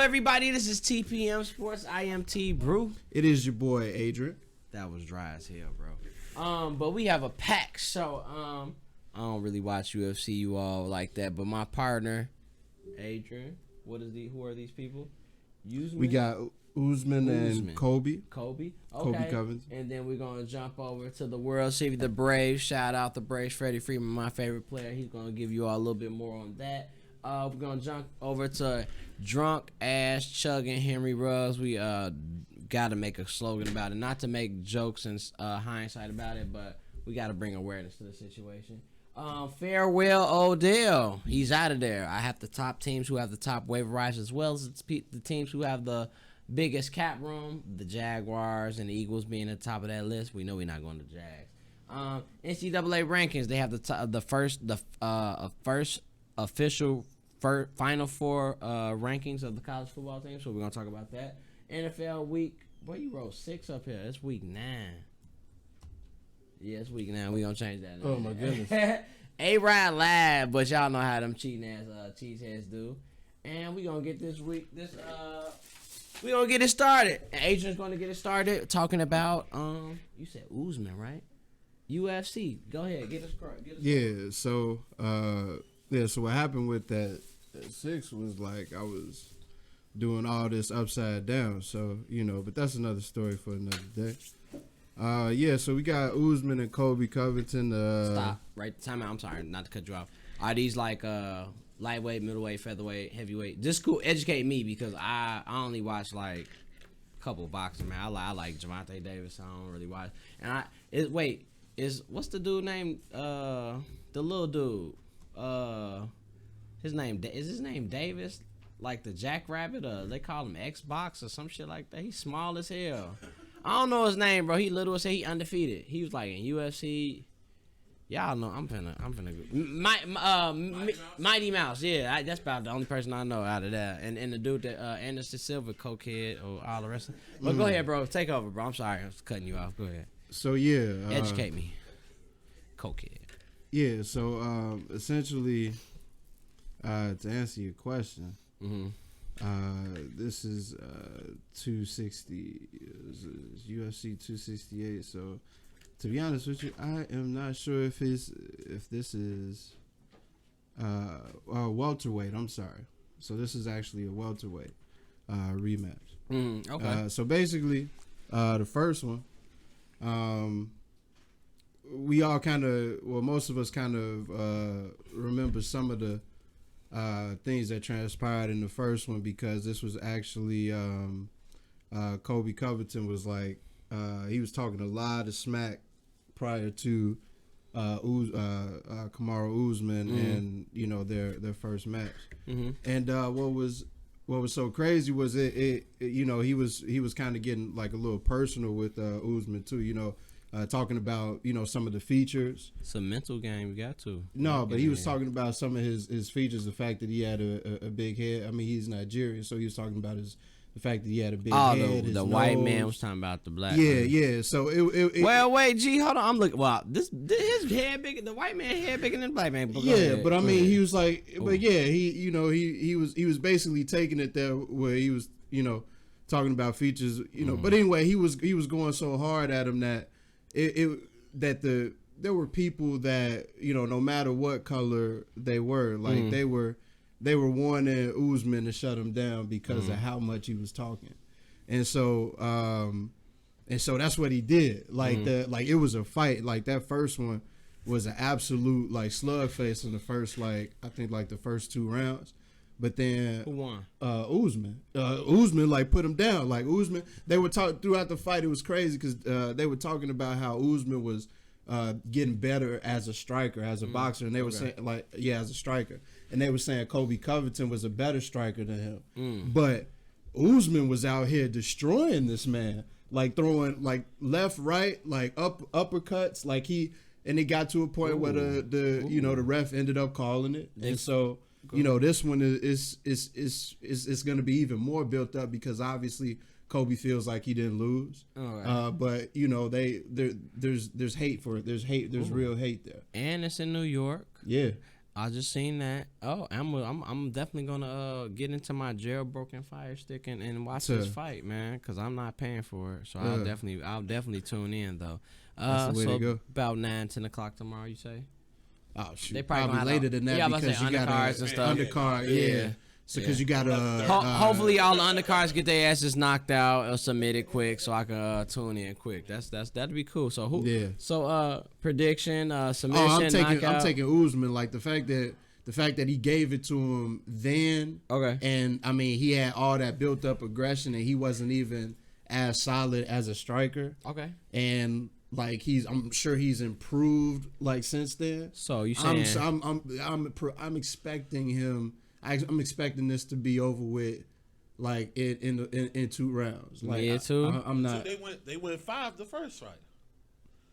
everybody. This is TPM Sports. I am T Brew. It is your boy Adrian. That was dry as hell, bro. But we have a pack show. I don't really watch UFC, you all like that. But my partner, Adrian. Who are these people? Usman? We got Usman and Colby. Okay. Colby Covington. And then we're gonna jump over to the World Series, the Braves. Shout out the Braves. Freddie Freeman, my favorite player. He's gonna give you all a little bit more on that. We're gonna jump over to drunk ass chugging Henry Ruggs. We gotta make a slogan about it, not to make jokes and hindsight about it, but we gotta bring awareness to the situation. Farewell Odell. He's out of there. I have the top teams who have the top waiver rights, as well as the teams who have the biggest cap room. The Jaguars and the Eagles being at the top of that list. We know we're not going to Jags. NCAA rankings. They have the first official Final Four rankings of the college football team. So we're gonna talk about that. NFL week. Boy, you wrote 6 up here. It's week 9. Yeah, it's week 9. We gonna change that. Oh my goodness. A-Rod live, but y'all know how them cheating ass cheeseheads do. And we gonna get we gonna get it started. And Adrian's gonna get it started talking about you said Usman, right? UFC. Go ahead, get us started. Yeah. So so what happened with that 6 was like I was doing all this upside down. So but that's another story for another day. So we got Usman and Colby Covington. Stop. Right, time out. I'm sorry, not to cut you off. Are these like lightweight, middleweight, featherweight, heavyweight? Just cool. Educate me because I only watch like a couple boxing, man. I like Javante Davis. I don't really watch. And what's the dude name? The little dude. His name Davis? Like the Jackrabbit? They call him Xbox or some shit like that. He's small as hell. I don't know his name, bro. He little as hell. He undefeated. He was like in UFC. Y'all know. I'm finna. Mighty Mouse. Yeah, that's about the only person I know out of that. And the dude that Anderson Silva, cokehead, or all the rest of. But go ahead, bro. Take over, bro. I'm sorry. I was cutting you off. Go ahead. So educate me. Cokehead. Yeah. So essentially, to answer your question. Mm-hmm. This is 260 UFC 268. So to be honest with you, I am not sure if this is welterweight. I'm sorry. So this is actually a welterweight rematch. Okay. So basically, the first one, we all most of us kind of remember some of the things that transpired in the first one because this was actually Colby Covington was like he was talking a lot of smack prior to Kamaru Usman and their first match. Mm-hmm. And what was so crazy was he was kind of getting like a little personal with Usman too, talking about some of the features. It's a mental game. You got to. No, but he was talking about some of his features. The fact that he had a big head. I mean, he's Nigerian, so he was talking about the fact that he had a big head. The white man was talking about the black. Yeah. So it well, wait, G, hold on. I'm looking. Wow, his head bigger. The white man head bigger than the black man. But I mean, he was like, but yeah, he was basically taking it there where he was talking about features. But anyway, he was going so hard at him that. There were people that no matter what color they were, like they were wanting Usman to shut him down because of how much he was talking, and so that's what he did. Like it was a fight. Like that first one was an absolute like slugfest in the first I think the first 2 rounds. But then who won? Usman. Usman like put him down. Like Usman, they were talking throughout the fight. It was crazy because they were talking about how Usman was getting better as a striker, as a boxer, and they were saying as a striker, and they were saying Colby Covington was a better striker than him. But Usman was out here destroying this man, like throwing like left, right, like uppercuts, like and it got to a point where the ref ended up calling it, and so. This one is going to be even more built up because obviously Colby feels like he didn't lose. Right. But there's hate for it. There's real hate there. And it's in New York. Yeah. I just seen that. Oh, I'm definitely gonna get into my jailbroken Fire Stick and watch this fight, man, because I'm not paying for it. So I'll definitely tune in though. That's the way to go. About 9-10 o'clock tomorrow, you say? Oh shoot, They probably later than that because you got undercards and stuff. Undercard, yeah. So because you got hopefully all the undercards get their asses knocked out or submitted quick, so I can tune in quick. That'd be cool. So who? Yeah. So prediction, submission, I'm taking Usman. Like the fact that he gave it to him then. Okay. And I mean he had all that built up aggression and he wasn't even as solid as a striker. Okay. And like I'm sure he's improved like since then. So you saying I'm expecting him. I'm expecting this to be over with, like in 2 rounds. Like yeah, too. I'm not. So they went 5 the first fight.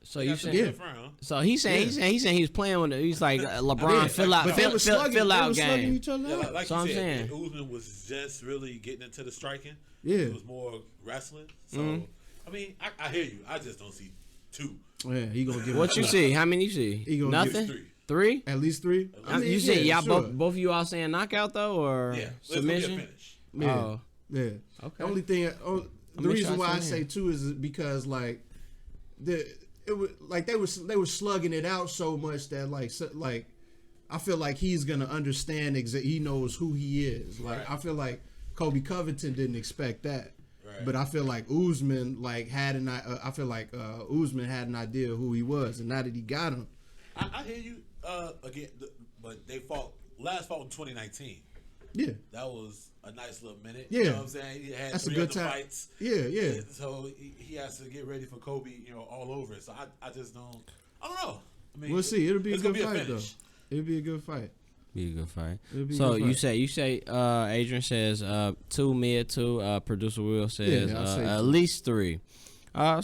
So you saying? So he's saying he was playing with it. He's like LeBron fill out, but they were slugging, fill out game. Each other like so I'm saying, Usman was just really getting into the striking. Yeah, it was more wrestling. So I mean, I hear you. I just don't see 2. Yeah, he gonna get what you see? How many you see? He gonna nothing. Get 3? At least 3. I mean, you see, y'all both of you all saying knockout though, or submission? Yeah. Oh, yeah. Okay. The only thing, the reason why I say 2 is because like they were slugging it out so much that like I feel like he's gonna understand he knows who he is. Like I feel like Colby Covington didn't expect that. Right. But I feel like Usman Usman had an idea who he was, and now that he got him, I hear you. Again, but they fought in 2019. Yeah, that was a nice little minute. Yeah, you know what I'm saying. He had that's 3 a good other time. Fights. Yeah. So he has to get ready for Kobe, all over it. So I just don't. I don't know. I mean, we'll see. It'll be a good fight though. It'll be a good fight. Be a good fight. So you say Adrian says 2 mid 2. Producer Will says at least 3. Well,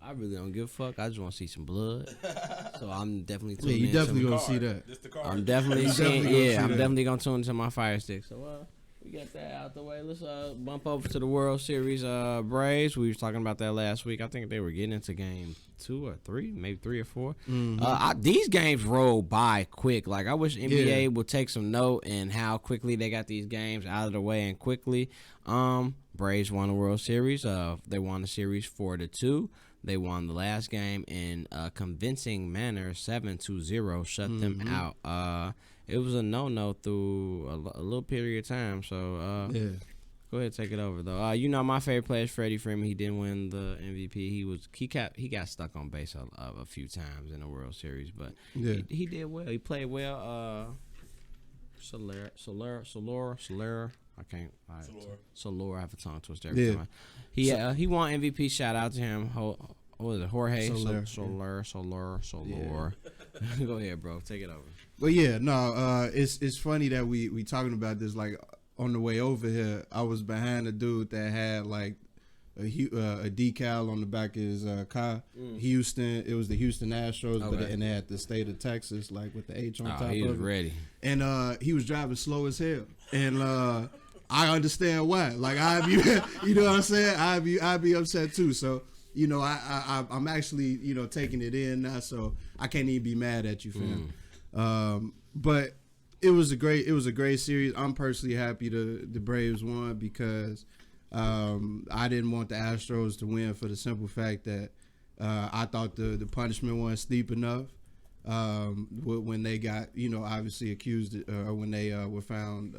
I really don't give a fuck. I just want to see some blood. So I'm definitely tuning in. Yeah, you definitely gonna see that. I'm definitely seeing. I'm definitely gonna tune into my Fire Stick. So we got that out the way. Let's bump over to the World Series. Braves. We were talking about that last week. I think they were getting into game 2 or 3, maybe 3 or 4. Mm-hmm. These games roll by quick. Like I wish NBA would take some note in how quickly they got these games out of the way and quickly. Braves won the World Series. They won the series 4-2. They won the last game in a convincing manner, 7-0, shut them out. It was a no-no through a little period of time. So go ahead, take it over though. My favorite player is Freddie Freeman. He didn't win the MVP. He got stuck on base a few times in the World Series, but he did well. He played well. Soler. I can't. Soler. I have a tongue twister every time. He won MVP. Shout out to him. What was it? Jorge Soler. Go ahead, bro. Take it over. Well, it's funny that we talking about this. Like on the way over here, I was behind a dude that had like a decal on the back of his car. Houston. It was the Houston Astros, and they had the state of Texas, like with the H on top of it. He was ready. And he was driving slow as hell. And I understand why. Like I be, you know what I'm saying? I'd be upset too. So I'm actually taking it in now. So I can't even be mad at you, fam. But it was a great series. I'm personally happy the Braves won because I didn't want the Astros to win for the simple fact that I thought the punishment wasn't steep enough. When they got obviously accused or when they were found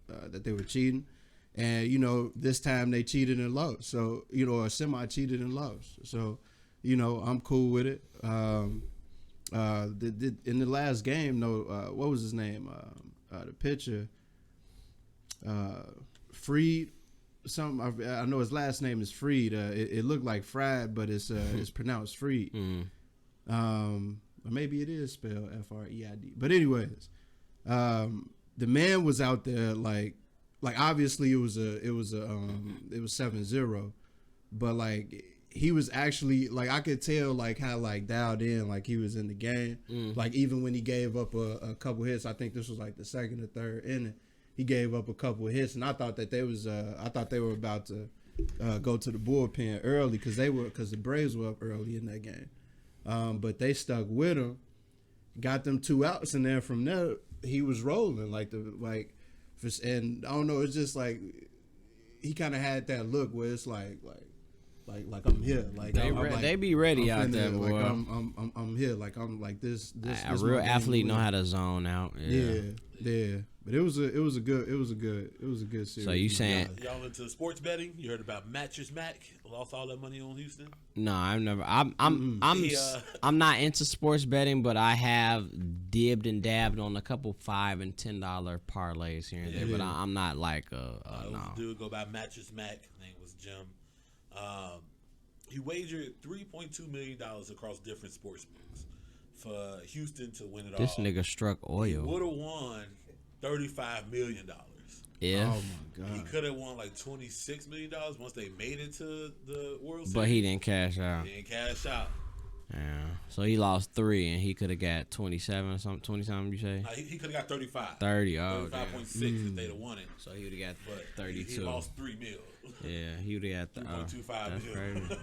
that they were cheating, and this time they cheated and lost, so or semi cheated and lost, so I'm cool with it. In the last game though, what was his name, the pitcher, Freed something, I know his last name is Freed. It looked like Fried, but it's pronounced Freed. Or maybe it is spelled Freid. But anyways, the man was out there like obviously it was 7-0, but like he was actually like I could tell like how like dialed in like he was in the game. Like even when he gave up a couple hits, I think this was like the second or third inning, he gave up a couple of hits, and I thought that they were about to go to the bullpen early because the Braves were up early in that game. But they stuck with him, got them 2 outs, and then from there he was rolling and I don't know, it's just like he kind of had that look where it's like I'm here, like they be ready out there, boy. Like I'm here, like I'm like this. A real athlete know how to zone out. Yeah. But it was a good series. So you saying y'all into sports betting? You heard about Mattress Mac lost all that money on Houston? No, I've never. I'm not into sports betting, but I have dibbed and dabbed on a couple $5 and $10 parlays here and there. But I'm not like no. A dude go by Mattress Mac. His name was Jim. He wagered $3.2 million across different sports books for Houston to win it all. This nigga struck oil. He would have won $35 million. Yeah. Oh my God. He could have won like $26 million once they made it to the World Series. But he didn't cash out. He didn't cash out. Yeah. So he lost 3 and he could have got 27 or something. 20 something you say? He could have got 35. 30. Oh, 35.6 if they'd have won it. So he would have got But 32. He lost $3 million. Yeah, he would have got 3.25 that's million. crazy.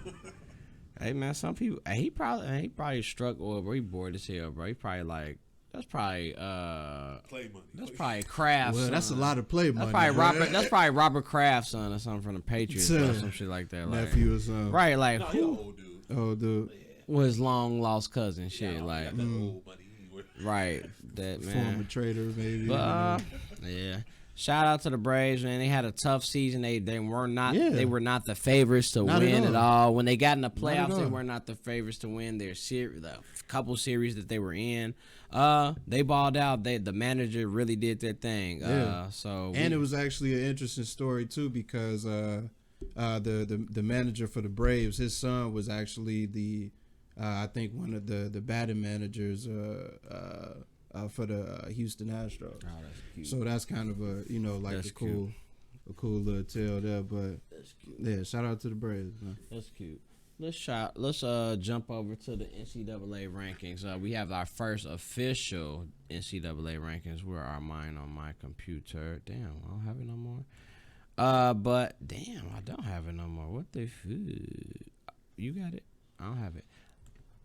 Hey man, some people he probably struck oil, bro. He bored as hell, bro. He probably like that's probably Play money. that's probably Kraft's. Well, that's a lot of play money. That's probably Robert Kraft's son or something from the Patriots or some shit like that. Like, nephew or something. right? Like No, he an old dude. Oh, dude. was his long lost cousin shit. He Like got that old money. right, that man. Former trader, maybe. But yeah. Shout out to the Braves, man. They had a tough season. They were not the favorites to win at all. When they got in the playoffs, they were not the favorites to win their the couple series that they were in. They balled out. The manager really did their thing. It was actually an interesting story too, because the manager for the Braves, his son was actually I think one of the batting managers for the Houston Astros. Oh, that's cute. So that's kind of a cool little tale there. But yeah, shout out to the Braves, man. That's cute. Let's jump over to the NCAA rankings. We have our first official NCAA rankings. Where are mine on my computer? Damn, I don't have it no more. But damn, I don't have it no more. What the fuck? You got it? I don't have it.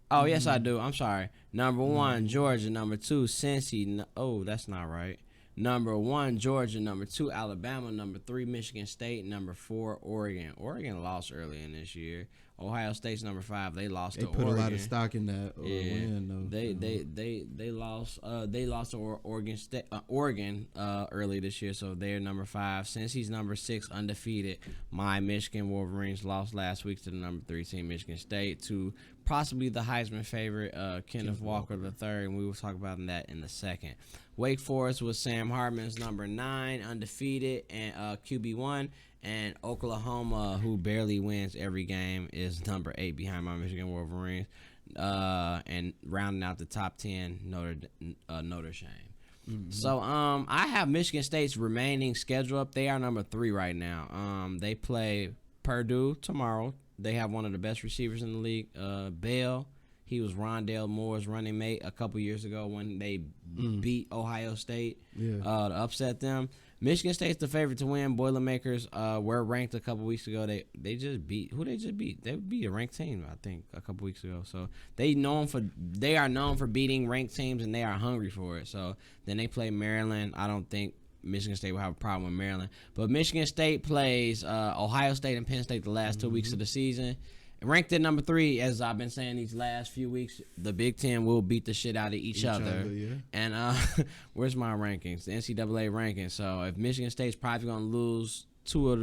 Oh, yes, I do. I'm sorry. Number 1, Georgia. Number 2, Cincy. Oh, that's not right. Number 1, Georgia. Number 2, Alabama. Number 3, Michigan State. Number 4, Oregon. Oregon lost early in this year. Ohio State's number 5. They lost to Oregon. They put a lot of stock in that win, though. They lost. They lost to Oregon State. Oregon early this year, so they're number 5. Cincy's number 6, undefeated. My Michigan Wolverines lost last week to the number 3 team, Michigan State, to possibly the Heisman favorite, Kenneth Walker III, and we will talk about that in a second. Wake Forest was Sam Hartman's number 9, undefeated, and QB1. And Oklahoma, who barely wins every game, is number 8 behind my Michigan Wolverines. And rounding out the top 10, Notre Dame. Mm-hmm. So I have Michigan State's remaining schedule up. They are number 3 right now. They play Purdue tomorrow. They have one of the best receivers in the league, Bell. He was Rondale Moore's running mate a couple years ago when they beat Ohio State to upset them. Michigan State's the favorite to win. Boilermakers were ranked a couple weeks ago. They just beat They beat a ranked team, I think, a couple weeks ago. So they are known for beating ranked teams, and they are hungry for it. So then they play Maryland. I don't think Michigan State will have a problem with Maryland. But Michigan State plays Ohio State and Penn State the last 2 weeks of the season. Ranked at number 3, as I've been saying these last few weeks, the Big Ten will beat the shit out of each other. Yeah. And where's my rankings? The NCAA rankings. So if Michigan State's probably going to lose two of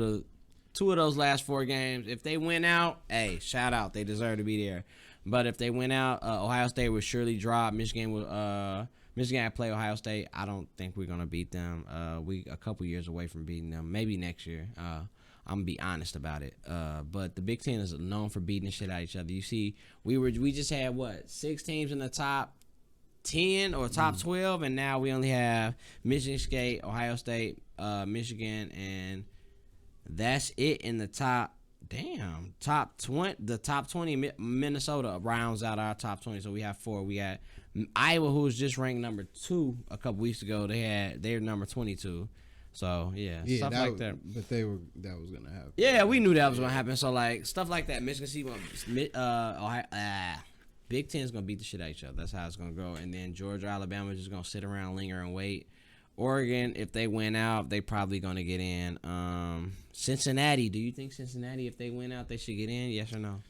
those last 4 games, if they win out, hey, shout out. They deserve to be there. But if they win out, Ohio State will surely drop. Michigan play Ohio State. I don't think we're going to beat them. We a couple years away from beating them. Maybe next year. I'm gonna be honest about it. But the Big Ten is known for beating the shit out of each other. You see, we just had 6 teams in the top 10 or top 12, and now we only have Michigan State, Ohio State, Michigan, and that's it in the top. Damn, top 20. The top 20, Minnesota rounds out our top 20. So we have 4. We got Iowa, who was just ranked number 2 a couple weeks ago. They're number 22. So stuff like that. But that was gonna happen. Yeah, we knew that was gonna happen. So like stuff like that, Michigan State, Big Ten's gonna beat the shit out of each other. That's how it's gonna go. And then Georgia, Alabama is just gonna sit around, linger, and wait. Oregon, if they win out, they probably gonna get in. Cincinnati, do you think Cincinnati, if they win out, they should get in? Yes or no?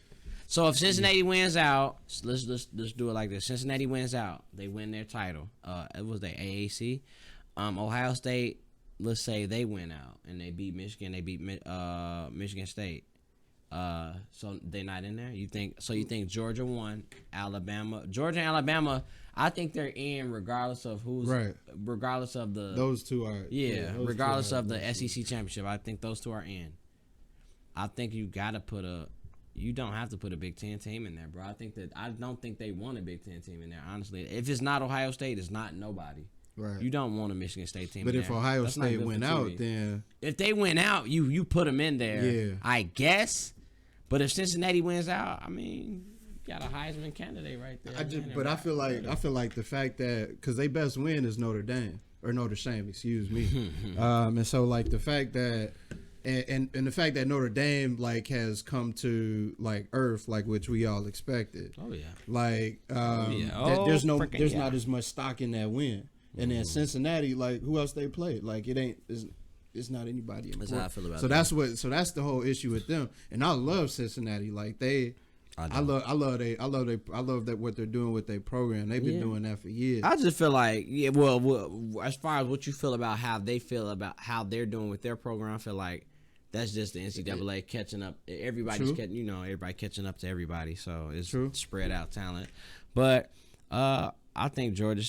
So if Cincinnati wins out, let's do it like this. Cincinnati wins out, they win their title. It was the AAC. Ohio State, let's say they win out and they beat Michigan. They beat Michigan State. So they're not in there. You think Georgia won, Georgia and Alabama? I think they're in regardless of who's right. Regardless of the those two are regardless of the SEC championship. I think those two are in. I think you gotta you don't have to put a Big Ten team in there, bro. I don't think they want a Big Ten team in there. Honestly, if it's not Ohio State, it's not nobody. Right. You don't want a Michigan State team. But in if there. Ohio That's State went out, then if they went out, you put them in there. Yeah. I guess. But if Cincinnati wins out, I mean, you got a Heisman candidate right there. I feel like the fact that because they best win is Notre Dame or Notre Dame, excuse me. And so like the fact that and the fact that Notre Dame like has come to like earth like which we all expected. Oh yeah. Like there's not as much stock in that win. And then Cincinnati, like who else they played? Like it's not anybody in the That's how I feel about so that's the whole issue with them. And I love Cincinnati. Like I love that what they're doing with their program. They've been doing that for years. I just feel like well, as far as what you feel about how they feel about how they're doing with their program, I feel like that's just the NCAA catching up. Everybody's everybody catching up to everybody. So it's spread out talent. But I think Georgia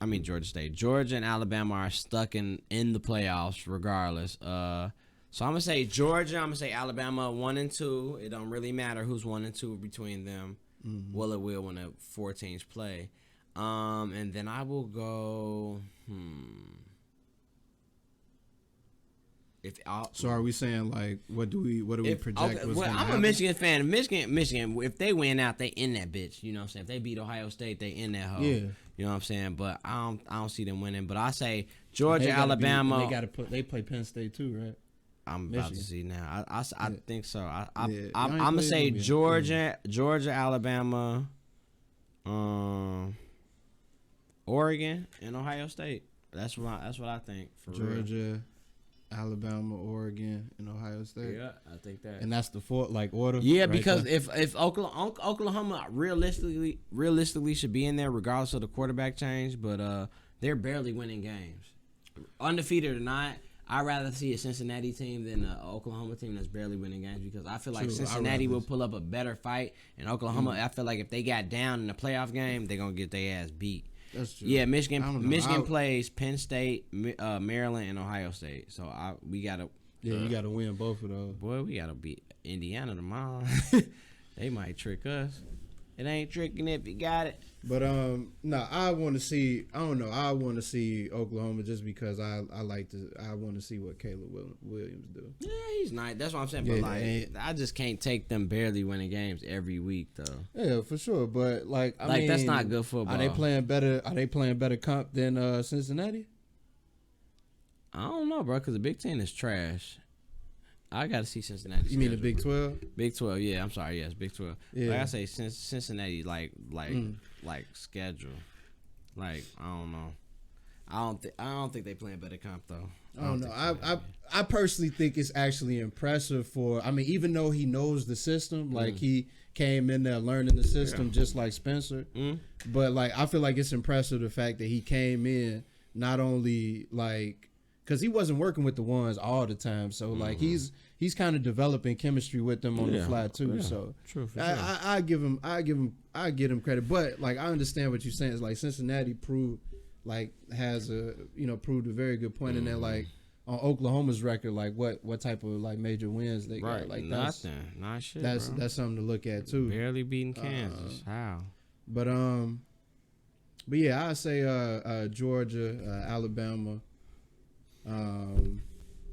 and Alabama are stuck in the playoffs regardless. So I'm gonna say Georgia. I'm gonna say Alabama 1 and 2. It don't really matter who's 1 and 2 between them. Mm-hmm. Well, it will when the 4 teams play. And then I will go. So are we saying like what do we project? Okay, I'm a Michigan fan. Michigan. If they win out, they in that bitch. You know what I'm saying? If they beat Ohio State, they in that hole. Yeah. You know what I'm saying? But I don't see them winning. But I say Georgia, Alabama. They play Penn State too, right? I'm Michigan. about to see now. I think so. I'm I'm gonna say Georgia, Alabama, Oregon, and Ohio State. That's what I think. For Georgia, real. Alabama, Oregon, and Ohio State. Yeah, I think that. And that's the order. Yeah, right because there? if Oklahoma realistically should be in there regardless of the quarterback change, but they're barely winning games, undefeated or not. I'd rather see a Cincinnati team than an Oklahoma team that's barely winning games because I feel like Cincinnati will pull up a better fight, and Oklahoma, I feel like if they got down in the playoff game, they're gonna get their ass beat. That's true. Yeah, Michigan plays Penn State, Maryland, and Ohio State. So we gotta. Yeah, you gotta win both of those. Boy, we gotta beat Indiana tomorrow. They might trick us. It ain't tricking if you got it. But no, I want to see. I don't know. I want to see Oklahoma just because I want to see what Caleb Williams do. Yeah, he's nice. That's what I'm saying. But I just can't take them barely winning games every week though. Yeah, for sure. But I mean, that's not good football. Are they playing better comp than Cincinnati? I don't know, bro. Because the Big Ten is trash. I got to see Cincinnati. You mean the Big 12? Big 12, yeah. I'm sorry, yes, Big 12. Yeah. Like I say, Cincinnati, like schedule. Like I don't know. I don't think they playing better comp though. I don't know. I personally think it's actually impressive for. I mean, even though he knows the system, like he came in there learning the system just like Spencer. But like I feel like it's impressive the fact that he came in not only like. Because he wasn't working with the ones all the time, so like he's kind of developing chemistry with them on the fly too. Yeah. So true, for sure. I give him credit, but like I understand what you're saying. It's like Cincinnati proved a very good point in that like on Oklahoma's record, like what type of like major wins they got. Like nothing, not shit. That's bro. That's something to look at too. Barely beating Kansas. How? But yeah, I say Georgia, Alabama.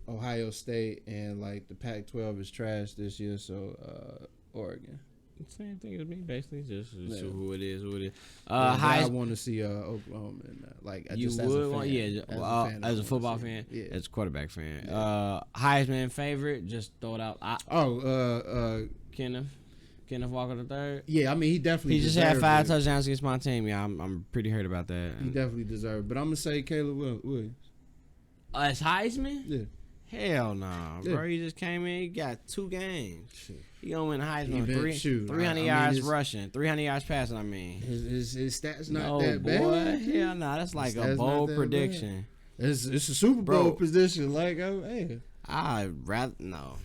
Ohio State and like the Pac-12 is trash this year, so Oregon. Same thing as me, basically. Just who it is. I want to see Oklahoma in that. Like I you just would, as a football fan, as a quarterback fan. Yeah. Heisman favorite, just throw it out. Kenneth. Kenneth Walker the third. Yeah, I mean he definitely. He just had 5 it. touchdowns against my team. Yeah, I'm pretty hurt about that. He definitely deserved it. But I'm gonna say Caleb Williams. As Heisman? Yeah. Hell no, bro. He just came in. He got 2 games. Shit. He gonna win Heisman. Shoot, 300 yards rushing, 300 yards passing. I mean, his stats not no, that boy. bad. Hell no, that's like a Stats bold not that prediction. It's a Super Bowl Bro. position. Like, oh, hey. I'd rather no.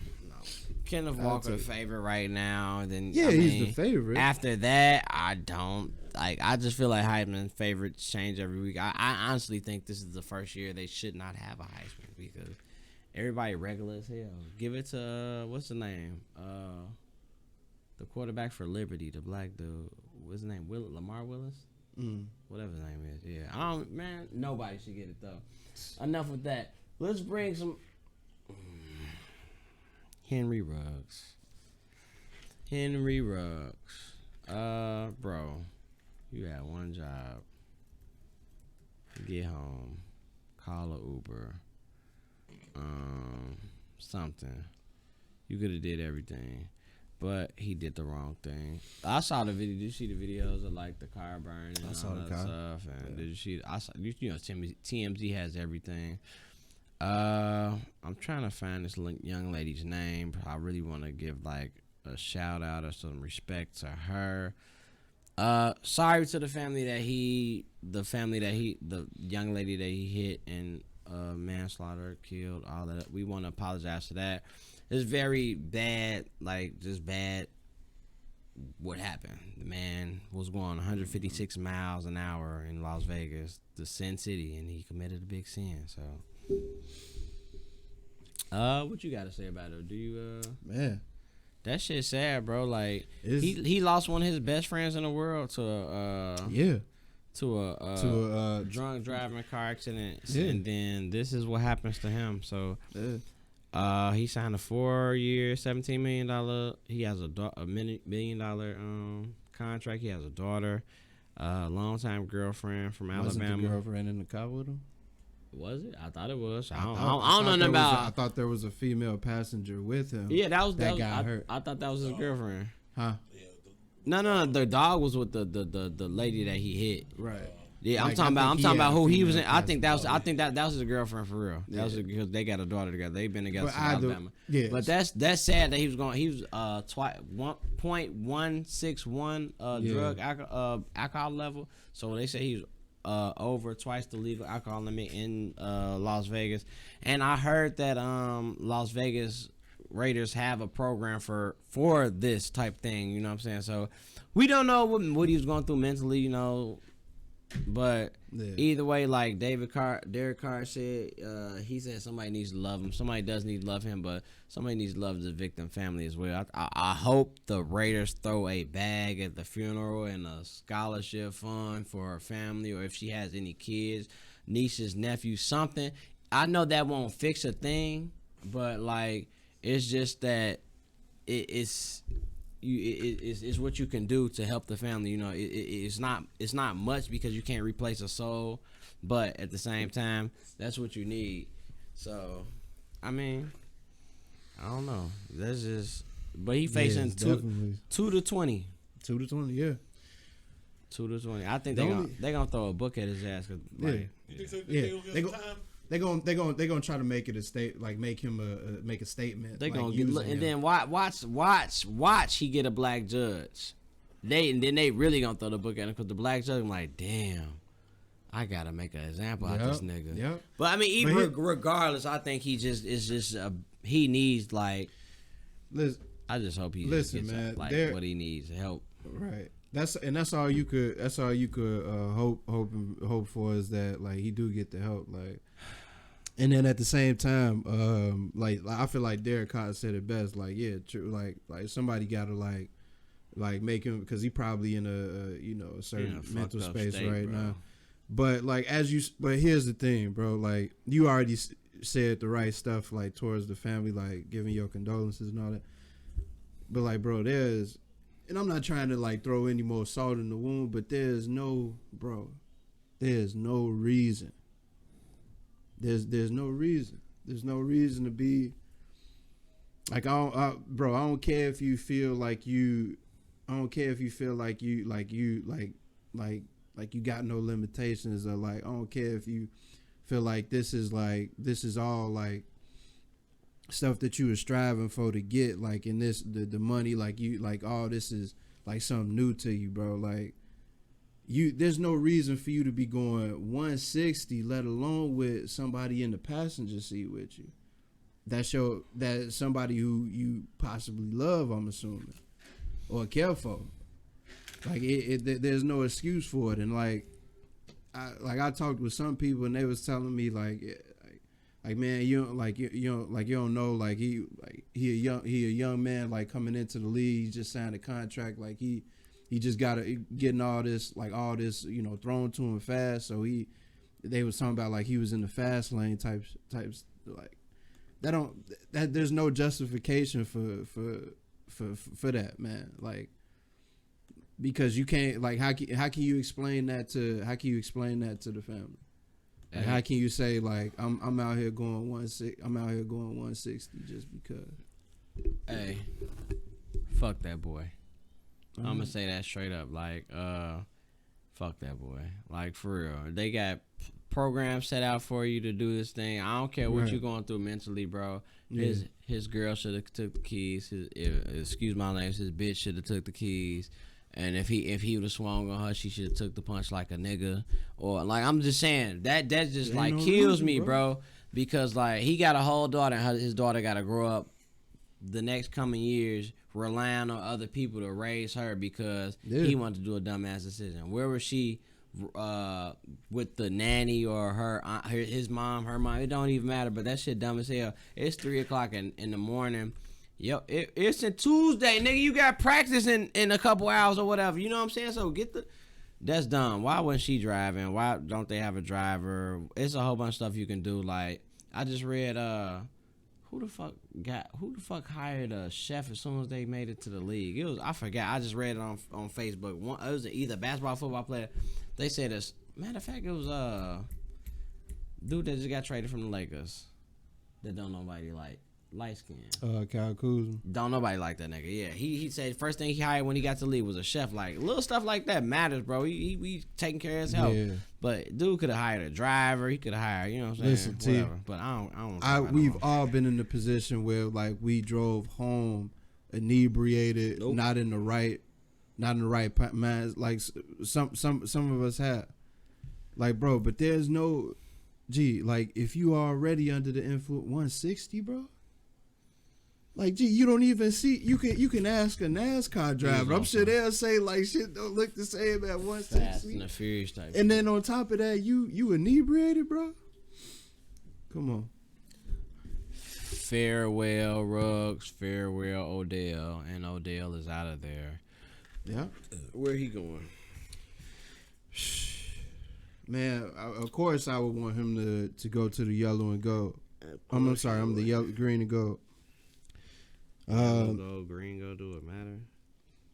Kenneth Walker the favorite right now. Then Yeah, I he's mean, the favorite. After that, I don't like. I just feel like Heisman favorites change every week. I honestly think this is the first year they should not have a Heisman because everybody regular as hell. Give it to what's the name? The quarterback for Liberty, the black dude. What's his name? Lamar Willis. Whatever his name is. Yeah, man, nobody should get it though. Enough with that. Let's bring some. Henry Ruggs. Bro, you had one job. Get home, call a Uber, something. You could have did everything, but he did the wrong thing. I saw the video. Did you see the videos of like the car burning and all that stuff? And did you see? I saw. You know, TMZ has everything. I'm trying to find this young lady's name. I really want to give like a shout out or some respect to her. Sorry to the young lady that he hit and manslaughter, killed, all that. We want to apologize for that. It's very bad, like just bad. What happened? The man was going 156 miles an hour in Las Vegas, the Sin City, and he committed a big sin. So. What you gotta say about it? Do you man? That shit's sad, bro. Like he lost one of his best friends in the world to a drunk driving car accident, and then this is what happens to him. So he signed a 4-year, $17 million. He has a $1 million contract. He has a daughter, longtime girlfriend from Alabama. Wasn't the girlfriend in the car with him? Was it? I thought it was. I don't know nothing about. I thought there was a female passenger with him. Yeah, that got hurt. I thought that was his girlfriend. Huh? No. The dog was with the lady that he hit. Right. Yeah, I'm talking about who he was in. I think that was his girlfriend for real. That was because they got a daughter together. They've been together since Alabama. Yes. But that's sad that he was 1.161 drug alcohol level. So they say he was over twice the legal alcohol limit in Las Vegas. And I heard that Las Vegas Raiders have a program for this type thing, you know what I'm saying? So we don't know what he was going through mentally, you know, but either way, like Derek Carr said, he said somebody needs to love him. Somebody does need to love him, but somebody needs to love the victim family as well. I hope the Raiders throw a bag at the funeral and a scholarship fund for her family, or if she has any kids, nieces, nephews, something. I know that won't fix a thing, but like it's just that it's what you can do to help the family. You know, it's not much because you can't replace a soul, but at the same time, that's what you need. So, I mean, I don't know. That's just. But he facing 2 to 20. 2 to 20, yeah. 2 to 20. I think they're gonna throw a book at his ass. Cause, like, You think so? They're gonna try to make it a state, like make him make a statement. They're like gonna get, and then watch he get a black judge. Then they really gonna throw the book at him because the black judge, I'm like, damn, I gotta make an example out this nigga. Yep. But I mean, even regardless, I think he just he needs like. Listen, I just hope he gets man, like what he needs help. Right. That's all you could hope for is that like he do get the help, like. And then at the same time, like I feel like Derek Carr said it best. Like, yeah, true. Like somebody gotta like make him, because he probably in a certain mental space right now. But like but here's the thing, bro. Like you already said the right stuff, like towards the family, like giving your condolences and all that. But like, bro, and I'm not trying to like throw any more salt in the wound, but there's no reason. There's no reason. There's no reason to be like, I don't care if you feel like you I don't care if you feel like you got no limitations, or like I don't care if you feel like this is all like stuff that you were striving for to get, like in this the money, like you like all this is like something new to you, bro. Like there's no reason for you to be going 160, let alone with somebody in the passenger seat with you. That's somebody who you possibly love, I'm assuming, or care for. Like there's no excuse for it. And I talked with some people and they was telling me like man, you don't know, like he a young man, like coming into the league, he just signed a contract, like he just getting all this thrown to him fast. So they was talking about like he was in the fast lane types like that there's no justification for that, man. Like, because you can't, like, how can you explain that to the family? Like, how can you say like I'm out here going 160 just because? Hey, fuck that boy. I'm gonna say that straight up. Like, fuck that boy. Like, for real. They got programs set out for you to do this thing. I don't care what you're going through mentally, bro. His girl should have took the keys. Excuse my language. His bitch should have took the keys. And if he would have swung on her, she should have took the punch like a nigga. Or like, I'm just saying that just like kills me, bro. Because like he got a whole daughter, and his daughter got to grow up the next coming years relying on other people to raise her because he wanted to do a dumbass decision. Where was she with the nanny or her aunt, his mom, her mom? It don't even matter. But that shit dumb as hell. It's 3:00 in the morning. Yo, it's a Tuesday, nigga. You got practice in a couple hours or whatever. You know what I'm saying? So that's dumb. Why wasn't she driving? Why don't they have a driver? It's a whole bunch of stuff you can do. Like, I just read who the fuck hired a chef as soon as they made it to the league? I forgot. I just read it on Facebook. It was either basketball, football player. They said this. Matter of fact, it was dude that just got traded from the Lakers. That don't nobody like. Light skin. Kyle Kuzma. Don't nobody like that nigga. Yeah, he said first thing he hired when he got to the league was a chef. Like, little stuff like that matters, bro. He taking care of his health. Yeah. But dude could have hired a driver. He could have hired, you know what I'm saying? Listen, whatever. But I don't. We've all been in the position where like we drove home inebriated, not in the right mind. Like some of us have. Like, bro, but there's no, like if you are already under the influence, 160, bro. Like, you don't even see. You can ask a NASCAR driver. I'm sure they'll say like shit don't look the same at 160. Fast and the Furious type. And then on top of that, you inebriated, bro. Come on. Farewell Ruggs, farewell Odell, and Odell is out of there. Yeah. Where he going? Man, of course I would want him to go to the yellow and gold. I'm sorry, I'm the yellow, green and gold. Gold, green, gold, do it matter?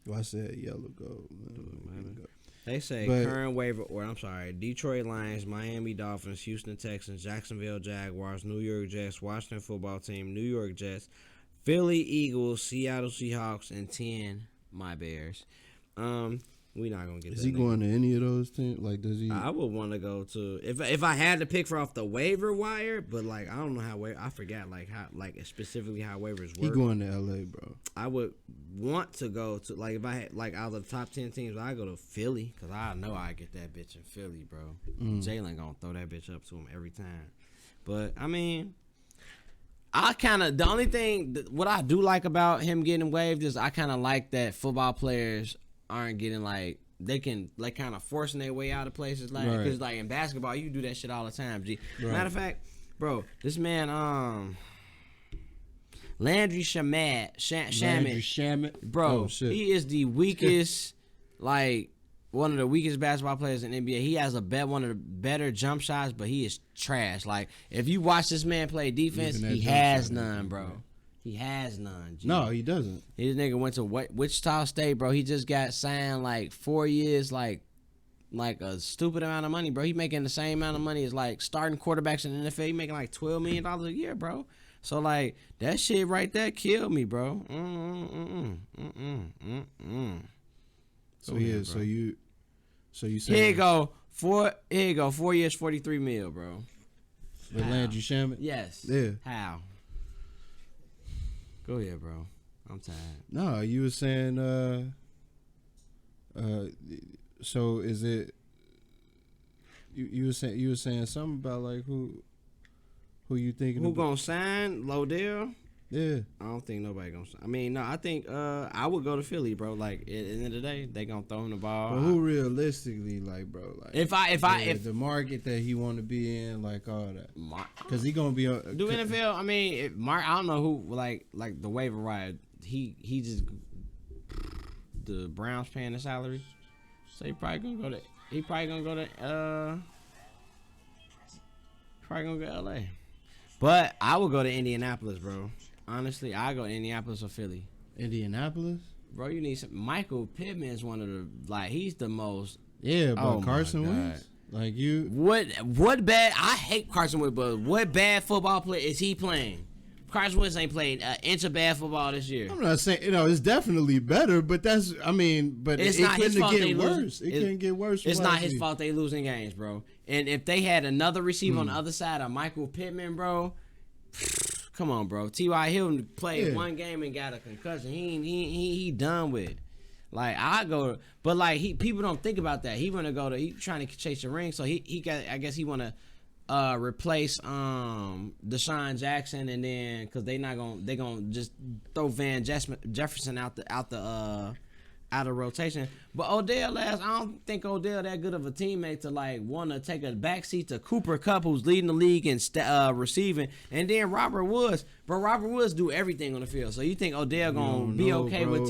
Well, I said yellow, gold. Do it matter? They say current waiver order. I'm sorry. Detroit Lions, Miami Dolphins, Houston Texans, Jacksonville Jaguars, New York Jets, Washington Football Team, New York Jets, Philly Eagles, Seattle Seahawks, and 10 my Bears. We're not gonna get. Is he going to any of those teams? Like, does he? I would want to go to if I had to pick for off the waiver wire, but like I don't know how I forgot how specifically how waivers work. He going to LA, bro. I would want to go to like if I had like out of the top 10 teams, I go to Philly because I know I get that bitch in Philly, bro. Jalen gonna throw that bitch up to him every time. But I mean, the only thing what I do like about him getting waived is I kind of like that football players aren't getting like they can like kind of forcing their way out of places like because like in basketball you do that shit all the time. Matter of fact, bro, this man Landry Shamet, bro, he is the weakest like one of the weakest basketball players in the NBA. He has one of the better jump shots, but he is trash. Like if you watch this man play defense, he has none, bro. He has none. G. No, he doesn't. His nigga went to Wichita State, bro. He just got signed like 4 years, like a stupid amount of money, bro. He making the same amount of money as like starting quarterbacks in the NFL. He making like $12 million a year, bro. So like that shit right there killed me, bro. So yeah, bro. so you Here you go. 4 years, 43 mil, bro. With Landry Shamet? Yes. Yeah. How? Go ahead, bro. I'm tired. No, you were saying so is it you were saying something about like who you thinking Who about? gonna sign Lodell? Yeah. I don't think nobody gonna sign. I mean, no, I think I would go to Philly, bro. Like at the end of the day, they gonna throw him the ball. But who realistically, like, bro, like If the market that he want to be in, like all that, because he gonna be on. do NFL? I mean, Mark. I don't know who like the waiver wire. He just the Browns paying the salary, so he probably gonna go to LA. But I would go to Indianapolis, bro. Honestly, I go to Indianapolis or Philly. Indianapolis. Bro, you need some. Michael Pittman is one of the he's the most. Yeah, but Oh, Carson my God. Wentz, like you. What bad? I hate Carson Wentz, but what bad football play is he playing? Carson Wentz ain't played an inch of bad football this year. I'm not saying it's definitely better, but but It's it not his couldn't fault get they worse. lose. It couldn't get worse. It's not his fault they losing games, bro. And if they had another receiver on the other side of Michael Pittman, bro, come on, bro. T.Y. Hilton played one game and got a concussion. He done with. Like I go, but like people don't think about that. He he trying to chase the ring, so he got. I guess he want to replace Deshaun Jackson, and then because they gonna just throw Van Jefferson out of rotation. But Odell I don't think Odell that good of a teammate to like want to take a backseat to Cooper Kupp, who's leading the league in receiving, and then Robert Woods. But Robert Woods do everything on the field. So you think Odell gonna be okay with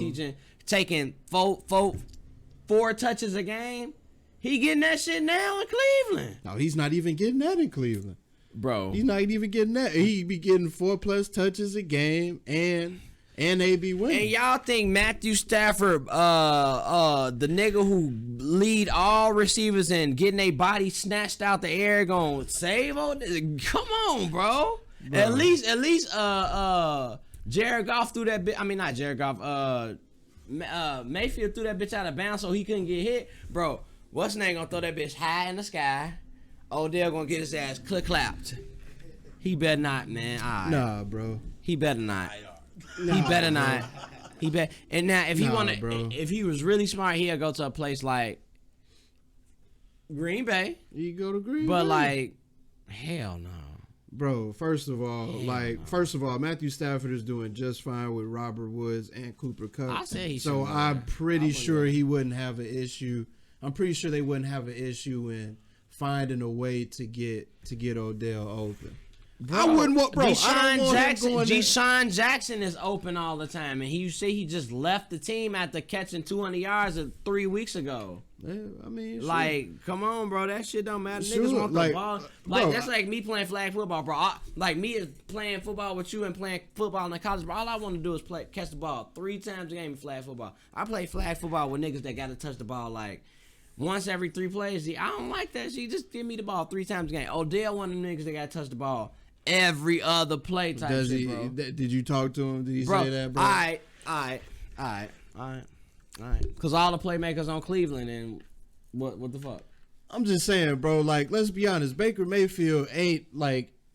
taking four touches a game? He getting that shit now in Cleveland. No, he's not even getting that in Cleveland, bro. He's not even getting that. He be getting 4+ touches a game, and they be winning. And y'all think Matthew Stafford, the nigga who lead all receivers and getting their body snatched out the air, gonna save Odell? Come on, bro. At least, Jared Goff threw that bit. I mean, not Jared Goff. Mayfield threw that bitch out of bounds so he couldn't get hit, bro. What's name gonna throw that bitch high in the sky? Odell gonna get his ass clapped. He better not, man. All right. Nah, bro. He better not. He better not. He bet. And now, if if he was really smart, he'd go to a place like Green Bay. You go to Green Bay. But like, hell no. Bro, first of all, Matthew Stafford is doing just fine with Robert Woods and Cooper Kupp. I said he so I'm pretty sure he wouldn't have an issue. I'm pretty sure they wouldn't have an issue in finding a way to get Odell open. Bro, I wouldn't want, bro. Deshaun Jackson is open all the time, and you say he just left the team after catching 200 yards 3 weeks ago. Yeah, I mean, like, come on, bro. That shit don't matter. Sure. Niggas want the ball. Like, bro, that's like me playing flag football, bro. Like me is playing football with you and playing football in the college, bro. All I want to do is catch the ball 3 times a game in flag football. I play flag football with niggas that got to touch the ball like once every 3 plays. I don't like that shit. Just give me the ball 3 times a game. Odell one of them niggas that got to touch the ball every other play type Does shit, he, bro. Did you talk to him? Did he say that, bro? All right. Because all the playmakers on Cleveland, and what the fuck? I'm just saying, bro. Like, let's be honest. Baker Mayfield ain't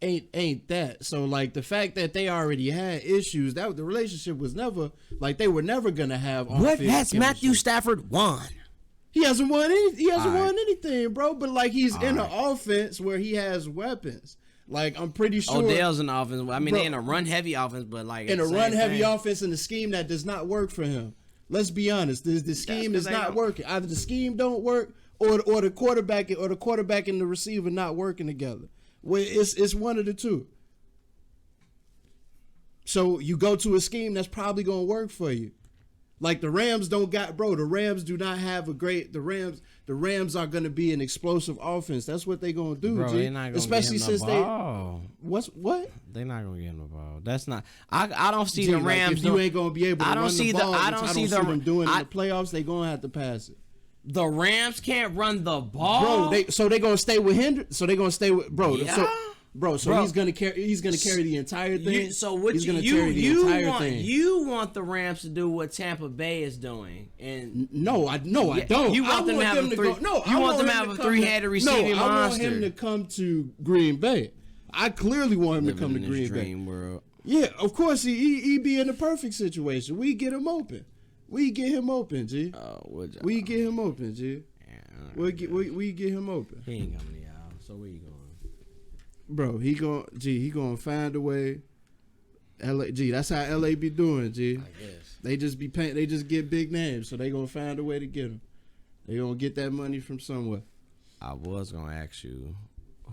that. So like the fact that they already had issues, that the relationship was never like they were never gonna have. What has Matthew Stafford won? He hasn't won any. He hasn't won anything, bro. But like he's in an offense where he has weapons. Like I'm pretty sure Odell's in the offense. I mean, they're in a run-heavy offense, but like in a run-heavy offense in a scheme that does not work for him. Let's be honest. The scheme is not working. Either the scheme don't work, or the quarterback and the receiver not working together. Well, it's one of the two. So you go to a scheme that's probably gonna work for you. Like the Rams don't got, bro. The Rams do not have a great. The Rams are gonna be an explosive offense. That's what they gonna do, bro. G. They're not gonna especially get him since the ball. What? They're not gonna get him the ball. That's not. I don't see G, the like, Rams. if you ain't gonna be able to run the ball, I don't see them doing in the playoffs. They gonna have to pass it. The Rams can't run the ball, bro. So they gonna stay with Hendrick. So they gonna stay with bro. Yeah. So Bro, so he's gonna carry the entire thing. He's gonna carry the entire thing. You want the Rams to do what Tampa Bay is doing, and I don't. You want them to have a three-headed receiving monster. I want him to come to Green Bay. I clearly want him to come to Green Bay. World. Yeah, of course he be in the perfect situation. We get him open. We get him open, G. We get him open, G. We get him open. He ain't coming to y'all. So where you going? Bro, he gonna find a way. LA, that's how LA be doing, G. I guess. They just get big names, so they gonna find a way to get them. They gonna get that money from somewhere. I was gonna ask you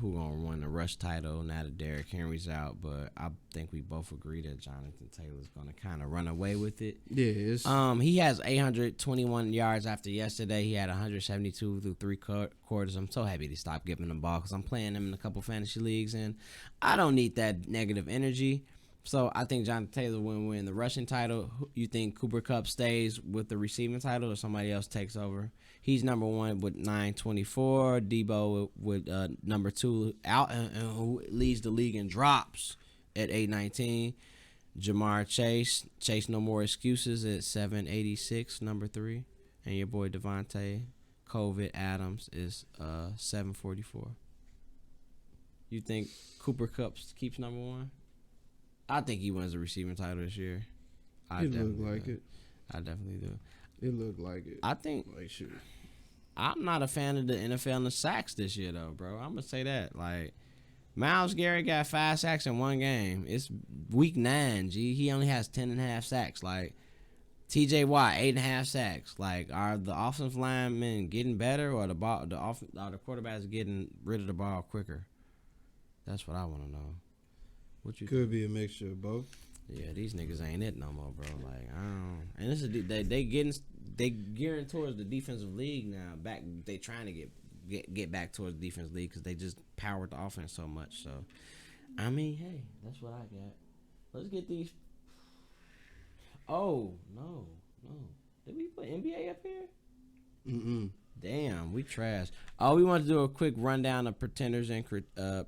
who gonna win the rush title now that Derrick Henry's out, but I think we both agree that Jonathan Taylor's gonna kind of run away with it. Yeah, he has 821 yards after yesterday. He had 172 through three quarters. I'm so happy to stop giving him the ball because I'm playing him in a couple fantasy leagues, and I don't need that negative energy. So I think Jonathan Taylor will win the rushing title. You think Cooper Kupp stays with the receiving title or somebody else takes over? He's number one with 924. Debo with number 2 out and who leads the league in drops at 819. Jamar Chase no more excuses at 786, number 3. And your boy Devontae COVID Adams is 744. You think Cooper Kupp keeps number 1? I think he wins the receiving title this year. It look like it. I definitely do. It look like it. I think. Like, shoot. I'm not a fan of the NFL in the sacks this year, though, bro. I'm gonna say that. Like, Myles Garrett got 5 sacks in one game. It's week 9. G, he only has 10.5 sacks. Like, T.J. Watt 8.5 sacks. Like, are the offensive linemen getting better, or the quarterbacks getting rid of the ball quicker? That's what I want to know. What you could be a mixture of both. Yeah, these niggas ain't it no more, bro. Like, I don't. And this is they gearing towards the defensive league now. They trying to get back towards the defensive league because they just powered the offense so much. So, I mean, hey, that's what I got. Let's get these. Oh no. Did we put NBA up here? Damn, we trash. Oh, we want to do a quick rundown of contenders and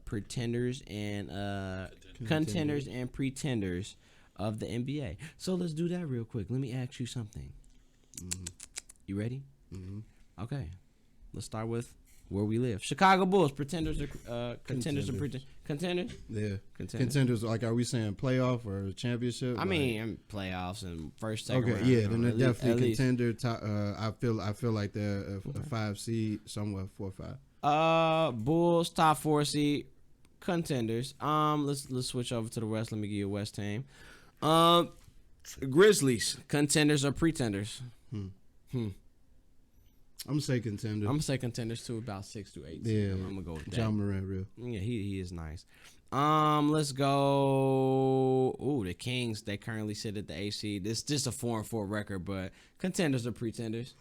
pretenders of the NBA. So let's do that real quick. Let me ask you something. You ready? Okay. Let's start with where we live. Chicago Bulls, pretenders or contenders or contenders? Yeah. Contenders, like, are we saying playoff or championship? I mean, playoffs and first, second round. Okay, yeah, then they're definitely contender. I feel like they're a 5 seed, somewhere 4 or 5. Bulls, top 4 seed, contenders. Let's switch over to the West. Let me give you a West team. Grizzlies, contenders or pretenders? I'm gonna say contenders. I'm gonna say contenders too, about 6 to 8. Yeah, I'm gonna go with that. John Morant, real. Yeah, he is nice. Let's go. Ooh, the Kings. They currently sit at the AC. This is just a 4-4 record, but contenders or pretenders?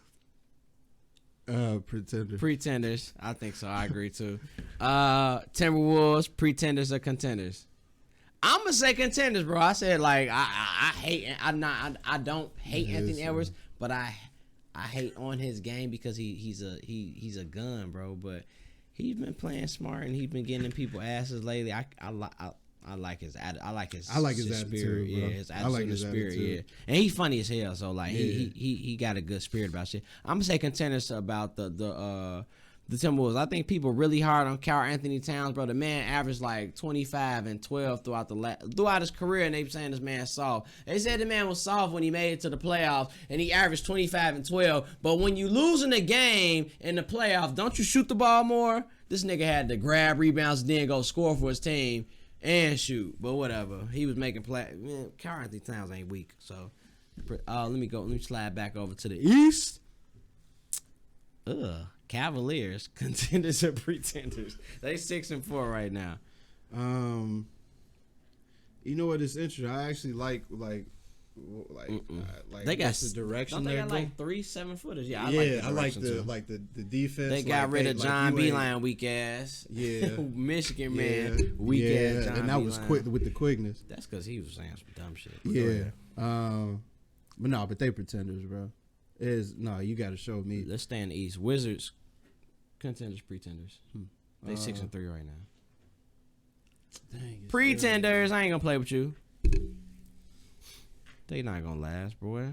Pretenders. Pretenders. I think so. I agree too. Timberwolves, pretenders or contenders? I'm gonna say contenders, bro. I said, like, I don't hate Anthony Edwards, but I hate on his game because he's a gun, bro. But he's been playing smart and he's been getting in people's asses lately. I like his attitude, spirit, bro. yeah, his attitude and spirit, yeah. And he's funny as hell, so like he got a good spirit about shit. I'm gonna say contenders about the Timberwolves. I think people really hard on Karl Anthony Towns, bro. The man averaged like 25 and 12 throughout his career, and they saying this man's soft. They said the man was soft when he made it to the playoffs, and he averaged 25 and 12. But when you losing the game in the playoffs, don't you shoot the ball more? This nigga had to grab rebounds and then go score for his team and shoot. But whatever, he was making play. Man, Karl Anthony Towns ain't weak. So let me slide back over to the East. Cavaliers, contenders or pretenders? They 6-4 right now. You know what is interesting? I actually like they got the direction they they're got going. Like 3 7-footers. Yeah, I like the defense. They got rid of John Beeline, weak ass. Yeah, Michigan man, weak ass. John and that was Beilein. quick with the quickness. That's because he was saying some dumb shit. But they pretenders, bro. You got to show me. Let's stay in the East. Wizards, contenders, pretenders. They 6-3 right now. Pretenders, I ain't gonna play with you. They not gonna last, boy.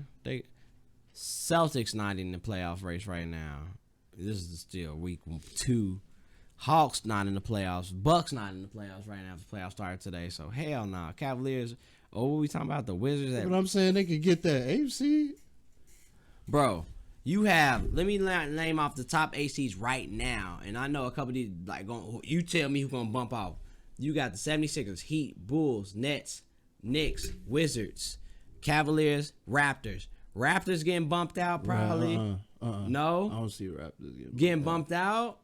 Celtics not in the playoff race right now. This is still week 2. Hawks not in the playoffs. Bucks not in the playoffs right now. The playoffs started today, so hell no. Nah. Cavaliers. Oh, what we talking about? The Wizards. But I'm saying they could get that 8th seed. Bro, you have. Let me name off the top 8 seeds right now, and I know a couple of these like going. You tell me who's gonna bump off. You got the 76ers, Heat, Bulls, Nets, Knicks, Wizards, Cavaliers, Raptors. Raptors getting bumped out probably. No, I don't see Raptors getting bumped out.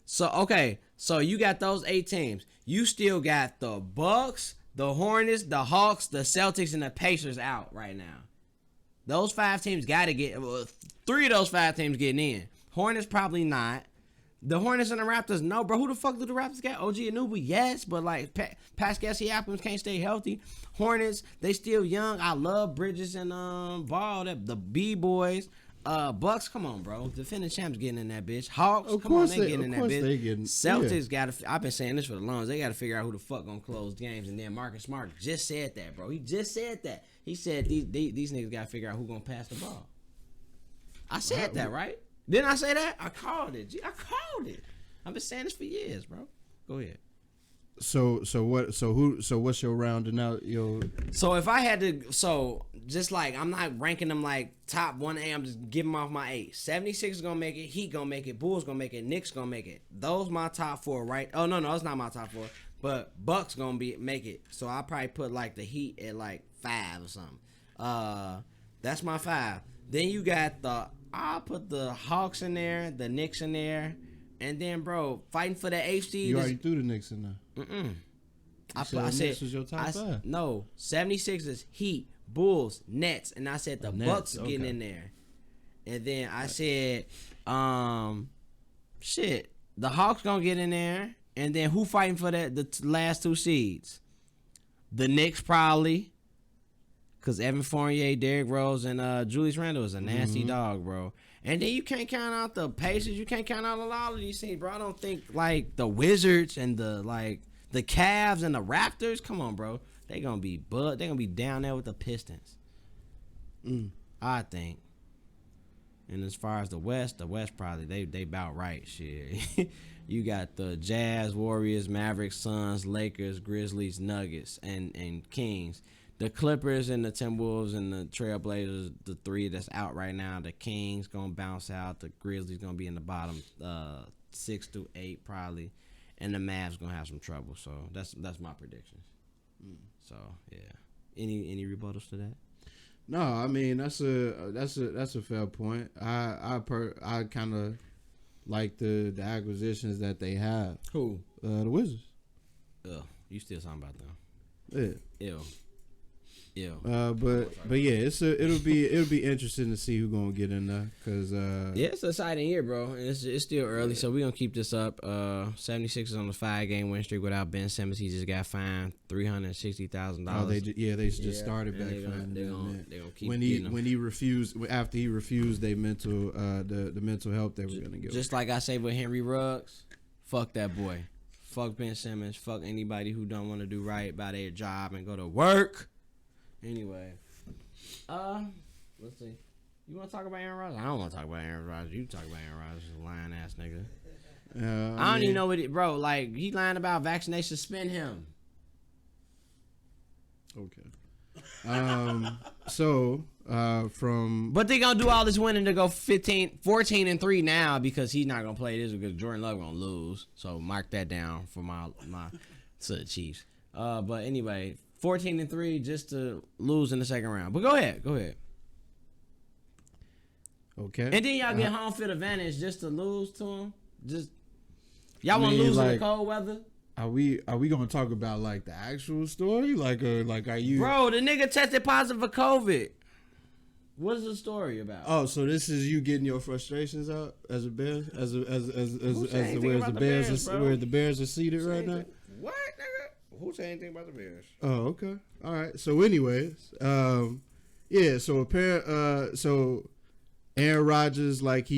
So okay, so you got those 8 teams. You still got the Bucks, the Hornets, the Hawks, the Celtics, and the Pacers out right now. Those 5 teams got to get. 3 of those 5 teams getting in. Hornets probably not. The Hornets and the Raptors, no, bro. Who the fuck do the Raptors got? OG Anunoby, yes, but like Pascal Siakam can't stay healthy. Hornets, they still young. I love Bridges and Ball, the B boys. Bucks, come on, bro. Defending champs getting in that bitch. Hawks, come on, they getting in that bitch. Celtics got to. I've been saying this for the longest. They got to figure out who the fuck gonna close games. And then Marcus Smart just said that, bro. He just said that. He said these niggas got to figure out who gonna pass the ball. I said that, right? Didn't I say that? I called it. I called it. I've been saying this for years, bro. Go ahead. So what's your rounding out your? So if I had to, just like I'm not ranking them like top 1A. I'm just giving them off my 8. 76 is gonna make it. Heat gonna make it. Bulls gonna make it. Knicks gonna make it. Those my top 4, right? Oh no, it's not my top 4. But Bucks gonna make it. So I'll probably put like the Heat at like 5 or something. That's my 5. Then you got I'll put the Hawks in there, the Knicks in there, and then, bro, fighting for the 8th seed. You already threw the Knicks in there. I said Knicks was your top 5. No, 76ers, Heat, Bulls, Nets, and I said the Bucks getting in there. And then I said, the Hawks gonna get in there, and then who fighting for the last 2 seeds? The Knicks probably. Because Evan Fournier, Derrick Rose, and Julius Randle is a nasty dog, bro. And then you can't count out the Pacers. You can't count out a lot of these teams, bro. I don't think, like, the Wizards and the Cavs and the Raptors. Come on, bro. They going to be They're going to be down there with the Pistons. I think. And as far as the West probably, they about right, shit. You got the Jazz, Warriors, Mavericks, Suns, Lakers, Grizzlies, Nuggets, and Kings. The Clippers and the Timberwolves and the Trailblazers, the 3 that's out right now. The Kings gonna bounce out. The Grizzlies gonna be in the bottom 6 through 8 probably, and the Mavs gonna have some trouble. So that's my predictions. So yeah, any rebuttals to that? No, I mean that's a fair point. I kind of like the acquisitions that they have. Who? The Wizards. You still talking about them? Yeah. Ew. But yeah, it'll be interesting to see who's gonna get in there, cause yeah, it's an exciting year, bro. It's still early, so we're gonna keep this up. 76 is on the 5-game win streak without Ben Simmons. He just got fined $360,000. Oh, they just started back. They're gonna keep when he refused after he refused the mental help they were gonna give. Just like I say with Henry Ruggs, fuck that boy, fuck Ben Simmons, fuck anybody who don't want to do right by their job and go to work. Anyway, let's see. You want to talk about Aaron Rodgers? I don't want to talk about Aaron Rodgers. You talk about Aaron Rodgers, lying ass nigga. I don't even know what bro. Like, he lying about vaccination. Suspend him. Okay. But they gonna do all this winning to go 14-3 now because he's not gonna play this because Jordan Love gonna lose. So mark that down for my to the Chiefs. But anyway. 14-3 just to lose in the second round. But go ahead. Okay. And then y'all get home field advantage just to lose to him. Y'all want to lose in the cold weather? Are we gonna talk about like the actual story? Like are you? Bro, the nigga tested positive for COVID. What is the story about? Oh, so this is you getting your frustrations out as a Bears, as where the Bears are seated right now. What, nigga? Who said anything about the Bears? Oh, okay. All right. So, anyways, yeah. So Aaron Rodgers, like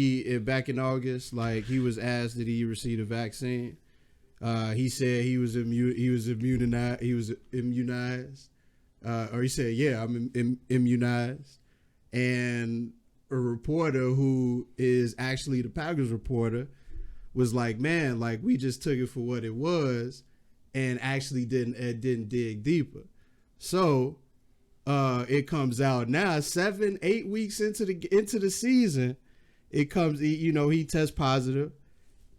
back in August, like he was asked did he receive a vaccine, He said he was immunized. Or he said, yeah, I'm immunized. And a reporter who is actually the Packers reporter was like, man, like we just took it for what it was and actually didn't dig deeper. So it comes out now 7-8 weeks into the season. It comes, he tests positive,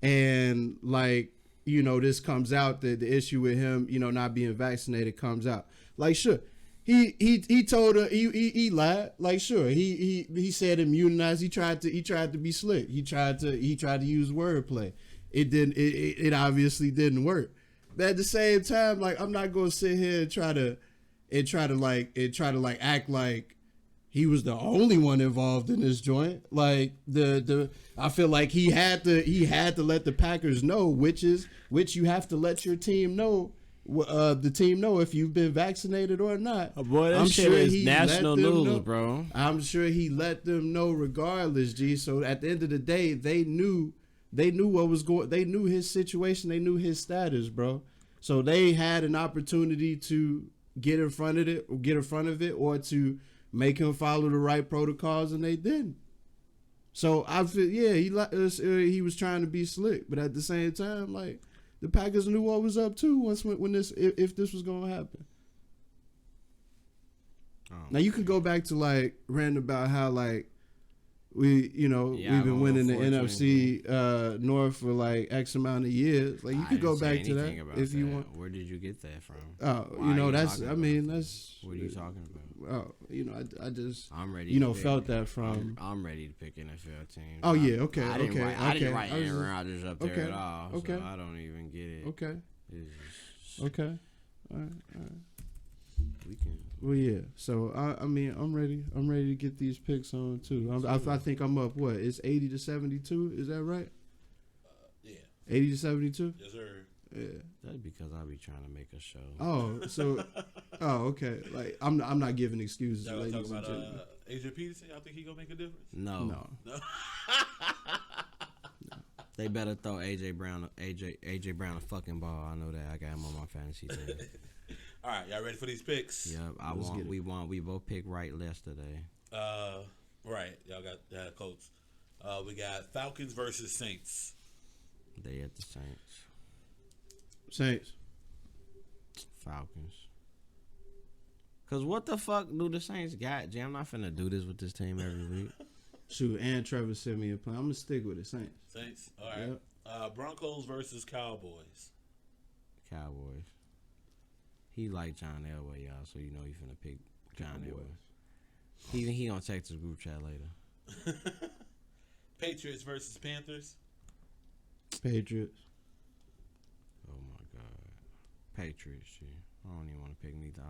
and like, this comes out, the issue with him, not being vaccinated comes out. Like, sure, he told her he lied. Like, sure, he said immunized. He tried to be slick. He tried to use wordplay. It obviously didn't work. But at the same time, like, I'm not gonna sit here and try to act like he was the only one involved in this joint. Like I feel like he had to let the Packers know, which you have to let your team know, the team know if you've been vaccinated or not. Oh boy, that shit is national news, bro. I'm sure he let them know regardless, G. So at the end of the day, they knew what was going. They knew his situation. They knew his status, bro. So they had an opportunity to get in front of it, or to make him follow the right protocols, and they didn't. So I feel, he was trying to be slick, but at the same time, like, the Packers knew what was up too when if this was gonna happen. Now you could go back to like ranting about how like we've been winning the NFC North for like X amount of years. Like, you could go back to that if you want. Where did you get that from? That's. I mean, that's. What are you talking about? I just. I'm ready. Felt that from. I'm ready to pick NFL teams. Oh yeah, okay, I didn't write Aaron Rodgers up there okay, at all. okay. So I don't even get it. Okay. It's Okay. All right. We can. Well, yeah. So I mean, I'm ready. I'm ready to get these picks on too. I think I'm up. What? It's 80-72. Is that right? Yeah. 80-72. Yes, sir. Yeah. That's because I be trying to make a show. Oh, so. Okay. Like, I'm not giving excuses. Y'all ladies talk and about gentlemen. Adrian Peterson. Y'all think he gonna make a difference? No. They better throw AJ Brown a fucking ball. I know that. I got him on my fantasy team. All right, y'all ready for these picks? Yep. We both picked right yesterday. Right. Y'all got Colts. We got Falcons versus Saints. They at the Saints. Saints. Falcons. Cause what the fuck do the Saints got? Jay, I'm not finna do this with this team every week. Shoot, and Trevor sent me a plan. I'm gonna stick with it. Saints. Saints. All right. Yep. Broncos versus Cowboys. Cowboys. He like John Elway, y'all, so you know he finna pick John Elway. He gonna text his group chat later. Patriots versus Panthers. Patriots. Oh my god. Patriots, shit. I don't even want to pick neither.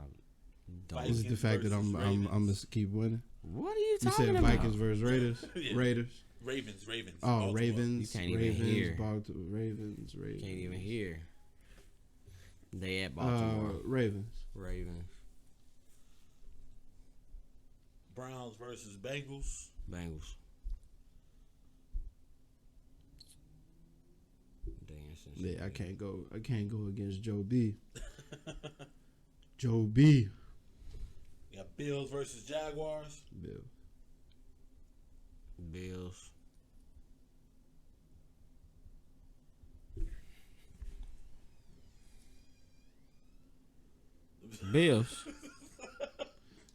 Is it the fact that I'm gonna keep winning? What are you talking about? You said Vikings versus Raiders. Yeah. Raiders. Ravens. Oh, Baltimore. Ravens. You can't even hear. Ravens. Can't even hear. They at Baltimore. Ravens. Browns versus Bengals. Yeah, I can't go against Joe B. Joe B. You got Bills versus Jaguars. Bills.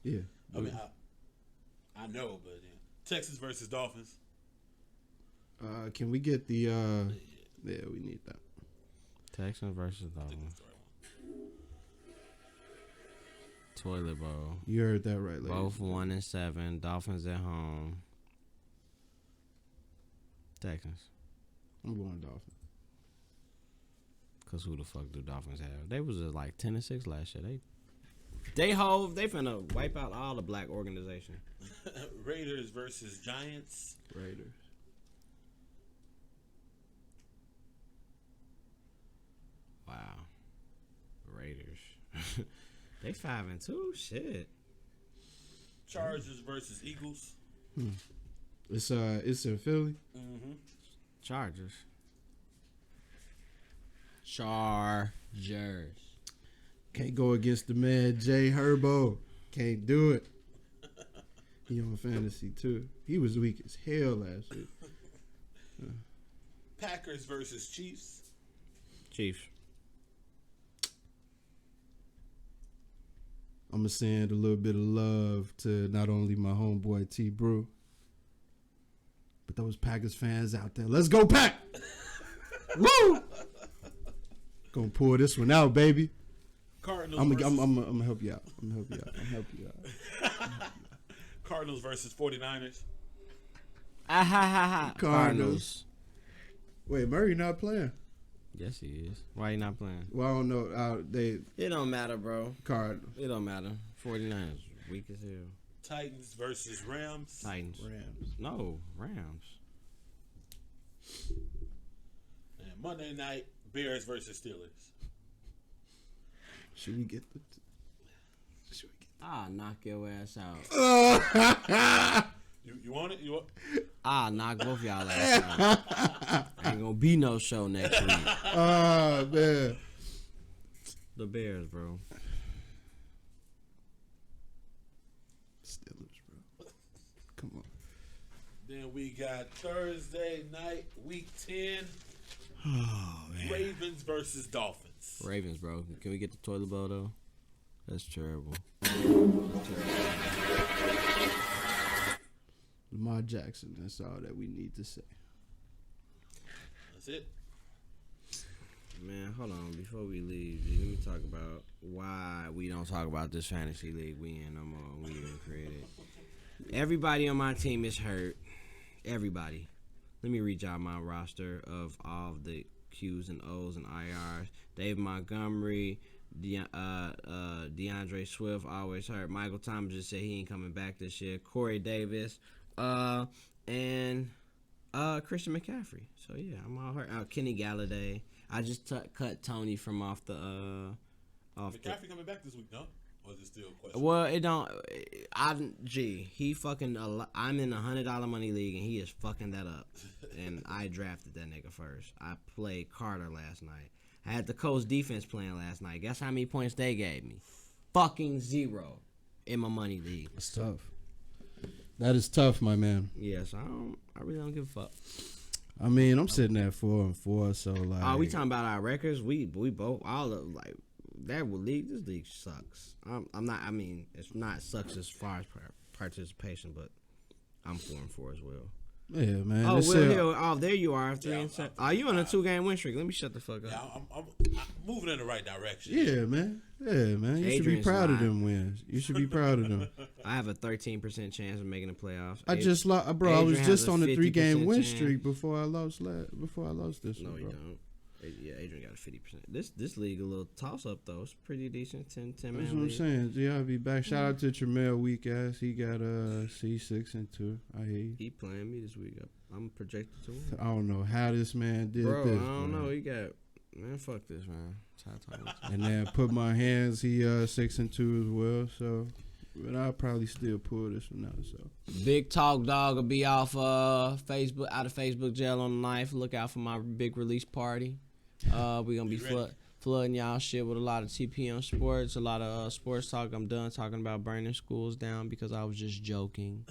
Yeah. I mean, I know, but yeah. Texans versus Dolphins. Can we get the? Yeah, we need that. Texans versus Dolphins. Toilet bowl. You heard that right, ladies. Both 1-7. Dolphins at home. Texans. I'm going Dolphins. Cause who the fuck do Dolphins have? They was at like 10-6 last year. They finna wipe out all the black organization. Raiders versus Giants. Raiders. Wow. Raiders. They 5-2. Shit. Chargers versus Eagles. It's in Philly. Mm-hmm. Chargers. Chargers. Can't go against the man Jay Herbo. Can't do it. He on fantasy too. He was weak as hell last week. Packers versus Chiefs. Chiefs. I'm gonna send a little bit of love to not only my homeboy T Brew, but those Packers fans out there. Let's go Pack! Woo! Gonna pull this one out, baby. Cardinals. I'm gonna help you out. I'm gonna help you out. Cardinals versus 49ers. Cardinals. Wait, Murray not playing? Yes, he is. Why he not playing? Well, I don't know. It don't matter, bro. Cardinals. It don't matter. 49ers weak as hell. Titans versus Rams. Titans. Rams. No, Rams. And Monday night, Bears versus Steelers. Should we get the? I'll knock your ass out. You want it? You want? I'll knock both y'all ass out. Ain't gonna be no show next week. Oh man. The Bears, bro. Steelers, bro. Come on. Then we got Thursday night, week 10. Oh man. Ravens versus Dolphins. Ravens, bro. Can we get the toilet bowl though? That's terrible. Lamar Jackson. That's all that we need to say. That's it. Man, hold on. Before we leave, G, let me talk about why we don't talk about this fantasy league we in no more. We even created. Everybody on my team is hurt. Everybody. Let me read y'all my roster of all of the Q's and O's and IRs. Dave Montgomery, DeAndre Swift, always hurt. Michael Thomas just said he ain't coming back this year. Corey Davis, and Christian McCaffrey. So yeah, I'm all hurt. Kenny Galladay. I just cut Tony from off the McCaffrey coming back this week, no? Or is it still a question? Well, it don't. He fucking. I'm in $100 money league and he is fucking that up. And I drafted that nigga first. I played Carter last night. I had the Colts defense playing last night. Guess how many points they gave me? Fucking 0 in my money league. That's tough. That is tough, my man. Yeah, so I really don't give a fuck. I mean, I'm sitting at 4-4, so like. Oh, we talking about our records? We both all of like that league. This league sucks. I'm not. I mean, it's not sucks as far as participation, but I'm 4-4 as well. Yeah, man. Oh, Will Hill. Oh, there you are. 3-7. Are you on a 2-game win streak? Let me shut the fuck up. Yeah, I'm moving in the right direction. Yeah, man. Yeah, man. You should be proud of them wins. You should be proud of them. I have a 13% chance of making the playoffs. I was just on a 3-game win streak before I lost this one. No, you don't. Yeah, Adrian got a 50%. This league a little toss up though. It's pretty decent. 10 man. That's what I'm saying. Yeah, I'll be back. Shout out to Tremel weak ass. He got C6-2. I hear you. He playing me this week. I'm projected to win. I don't know how this man did Bro, this. I don't man. know. He got fuck this man. And then put my hands. He 6-2 as well. So, but I'll probably still pull this one out. So Big Talk Dog will be off Facebook, out of Facebook jail on the 9th. Look out for my big release party. We gonna be flooding y'all shit with a lot of TPM sports, a lot of sports talk. I'm done talking about burning schools down because I was just joking.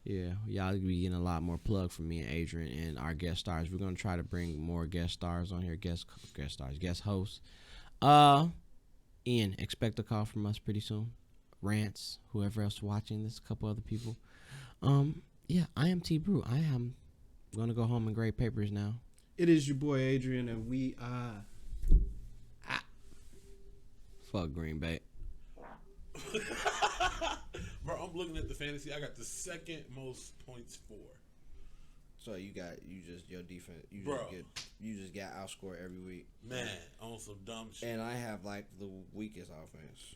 Yeah, y'all be getting a lot more plug from me and Adrian and our guest stars. We're gonna try to bring more guest stars on here, guest hosts. Ian, expect a call from us pretty soon. Rants, whoever else watching this, a couple other people. Yeah, I am T Brew. I am gonna go home and grade papers now. it is your boy Adrian, and we are. Fuck Green Bay. Bro, I'm looking at the fantasy. I got the second most points for. So your defense. You just got outscored every week. Man, on some dumb shit. And I have like the weakest offense.